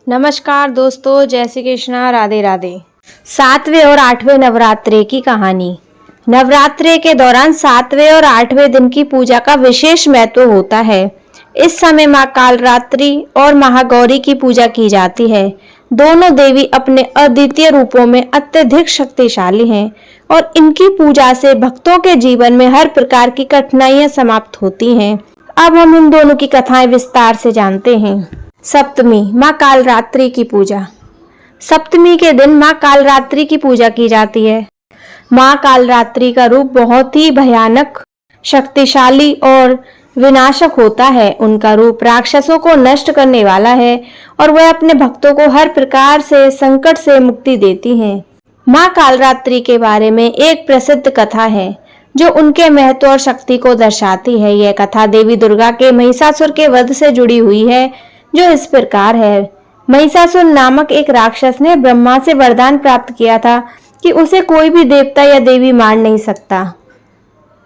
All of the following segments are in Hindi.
नमस्कार दोस्तों, जय श्री कृष्णा, राधे राधे। 7वें और 8वें नवरात्रे की कहानी। नवरात्रे के दौरान 7वें और 8वें दिन की पूजा का विशेष महत्व होता है। इस समय मां कालरात्रि और महागौरी की पूजा की जाती है। दोनों देवी अपने अद्वितीय रूपों में अत्यधिक शक्तिशाली हैं और इनकी पूजा से भक्तों के जीवन में हर प्रकार की कठिनाइयां समाप्त होती हैं। अब हम इन दोनों की कथाएं विस्तार से जानते हैं। सप्तमी, मां कालरात्रि की पूजा। सप्तमी के दिन मां कालरात्रि की पूजा की जाती है। मां कालरात्रि का रूप बहुत ही भयानक, शक्तिशाली और विनाशक होता है। उनका रूप राक्षसों को नष्ट करने वाला है और वह अपने भक्तों को हर प्रकार से संकट से मुक्ति देती हैं। मां कालरात्रि के बारे में एक प्रसिद्ध कथा है जो उनके महत्व और शक्ति को दर्शाती है। यह कथा देवी दुर्गा के महिषासुर के वध से जुड़ी हुई है, जो इस प्रकार है। महिषासुर नामक एक राक्षस ने ब्रह्मा से वरदान प्राप्त किया था कि उसे कोई भी देवता या देवी मार नहीं सकता।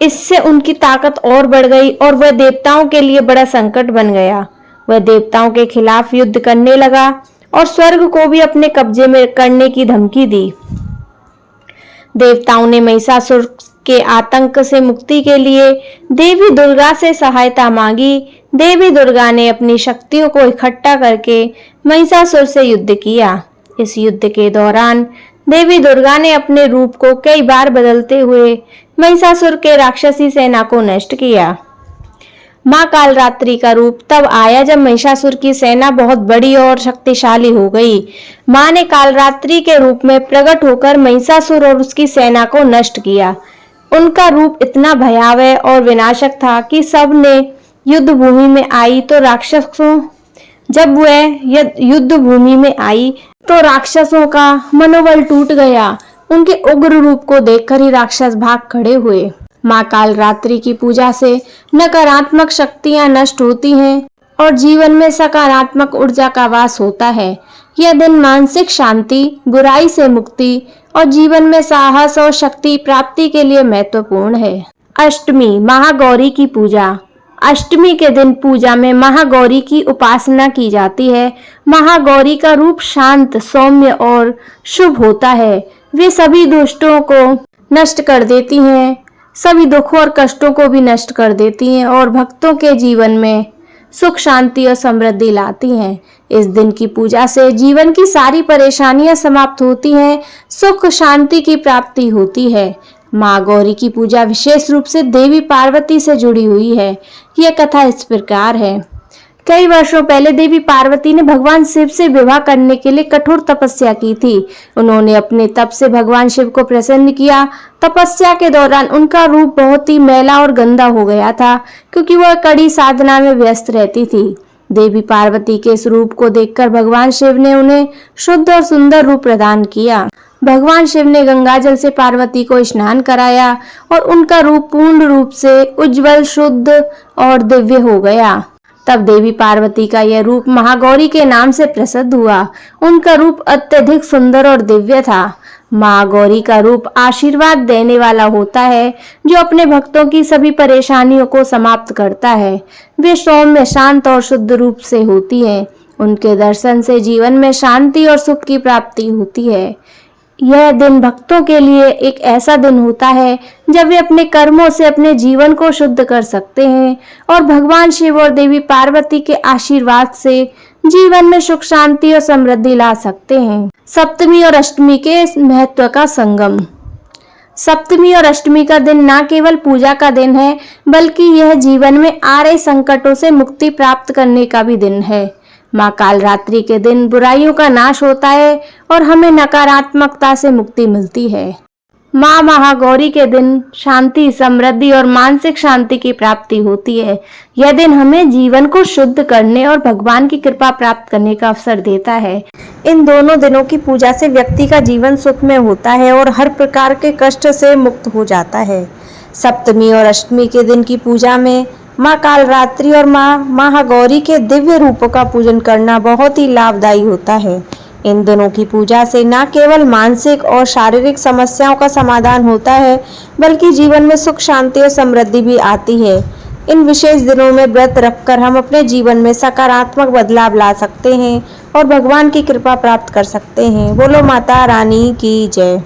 इससे उनकी ताकत और बढ़ गई और वह देवताओं के लिए बड़ा संकट बन गया। वह देवताओं के खिलाफ युद्ध करने लगा और स्वर्ग को भी अपने कब्जे में करने की धमकी दी। देवताओं ने महिषासुर के आतंक से मुक्ति के लिए देवी दुर्गा से सहायता मांगी। देवी दुर्गा ने अपनी शक्तियों को इकट्ठा करके महिषासुर से युद्ध किया। इस युद्ध के दौरान देवी दुर्गा ने अपने रूप को कई बार बदलते हुए महिषासुर के राक्षसी सेना को नष्ट किया। मां कालरात्रि का रूप तब आया जब महिषासुर की सेना बहुत बड़ी और शक्तिशाली हो गई। मां ने कालरात्रि के रूप में प्रकट होकर महिषासुर और उसकी सेना को नष्ट किया। उनका रूप इतना भयावह और विनाशक था कि सब ने युद्ध भूमि में आई तो युद्ध भूमि में आई तो राक्षसों का मनोबल टूट गया। उनके उग्र रूप को देखकर ही राक्षस भाग खड़े हुए। मां कालरात्रि की पूजा से नकारात्मक शक्तियां नष्ट होती हैं और जीवन में सकारात्मक ऊर्जा का वास होता है। यह दिन मानसिक शांति, बुराई से मुक्ति और जीवन में साहस और शक्ति प्राप्ति के लिए महत्वपूर्ण है। अष्टमी, महागौरी की पूजा। अष्टमी के दिन पूजा में महागौरी की उपासना की जाती है। महागौरी का रूप शांत, सौम्य और शुभ होता है। वे सभी दुष्टों को नष्ट कर देती हैं, सभी दुखों और कष्टों को भी नष्ट कर देती हैं और भक्तों के जीवन में सुख, शांति और समृद्धि लाती हैं। इस दिन की पूजा से जीवन की सारी परेशानियां समाप्त होती हैं, सुख शांति की प्राप्ति होती है। मां गौरी की पूजा विशेष रूप से देवी पार्वती से जुड़ी हुई है। यह कथा इस प्रकार है। कई वर्षों पहले देवी पार्वती ने भगवान शिव से विवाह करने के लिए कठोर तपस्या की थी। उन्होंने अपने तप से भगवान शिव को प्रसन्न किया। तपस्या के दौरान उनका रूप बहुत ही मैला और गंदा हो गया था, क्योंकि वह कड़ी साधना में व्यस्त रहती थी। देवी पार्वती के इस रूप को देखकर भगवान शिव ने उन्हें शुद्ध और सुंदर रूप प्रदान किया। भगवान शिव ने गंगाजल से पार्वती को स्नान कराया और उनका रूप पूर्ण रूप से उज्जवल, शुद्ध और दिव्य हो गया। तब देवी पार्वती का यह रूप महागौरी के नाम से प्रसिद्ध हुआ। उनका रूप अत्यधिक सुंदर और दिव्य था। महागौरी का रूप आशीर्वाद देने वाला होता है, जो अपने भक्तों की सभी परेशानियों को समाप्त करता है। वे सौम्य, शांत और शुद्ध रूप से होती हैं। उनके दर्शन से जीवन में शांति और सुख की प्राप्ति होती है। यह दिन भक्तों के लिए एक ऐसा दिन होता है जब वे अपने कर्मों से अपने जीवन को शुद्ध कर सकते हैं और भगवान शिव और देवी पार्वती के आशीर्वाद से जीवन में सुख, शांति और समृद्धि ला सकते हैं। सप्तमी और अष्टमी के महत्व का संगम। सप्तमी और अष्टमी का दिन न केवल पूजा का दिन है, बल्कि यह जीवन में आ रहे संकटों से मुक्ति प्राप्त करने का भी दिन है। मां कालरात्रि के दिन बुराइयों का नाश होता है और हमें नकारात्मकता से मुक्ति मिलती है। मां महागौरी के दिन शांति, समृद्धि और मानसिक शांति की प्राप्ति होती है। यह दिन हमें जीवन को शुद्ध करने और भगवान की कृपा प्राप्त करने का अवसर देता है। इन दोनों दिनों की पूजा से व्यक्ति का जीवन सुखमय होता है और हर प्रकार के कष्ट से मुक्त हो जाता है। सप्तमी और अष्टमी के दिन की पूजा में मां कालरात्रि और मां महागौरी के दिव्य रूपों का पूजन करना बहुत ही लाभदायी होता है। इन दिनों की पूजा से न केवल मानसिक और शारीरिक समस्याओं का समाधान होता है, बल्कि जीवन में सुख, शांति और समृद्धि भी आती है। इन विशेष दिनों में व्रत रखकर हम अपने जीवन में सकारात्मक बदलाव ला सकते हैं और भगवान की कृपा प्राप्त कर सकते हैं। बोलो माता रानी की जय।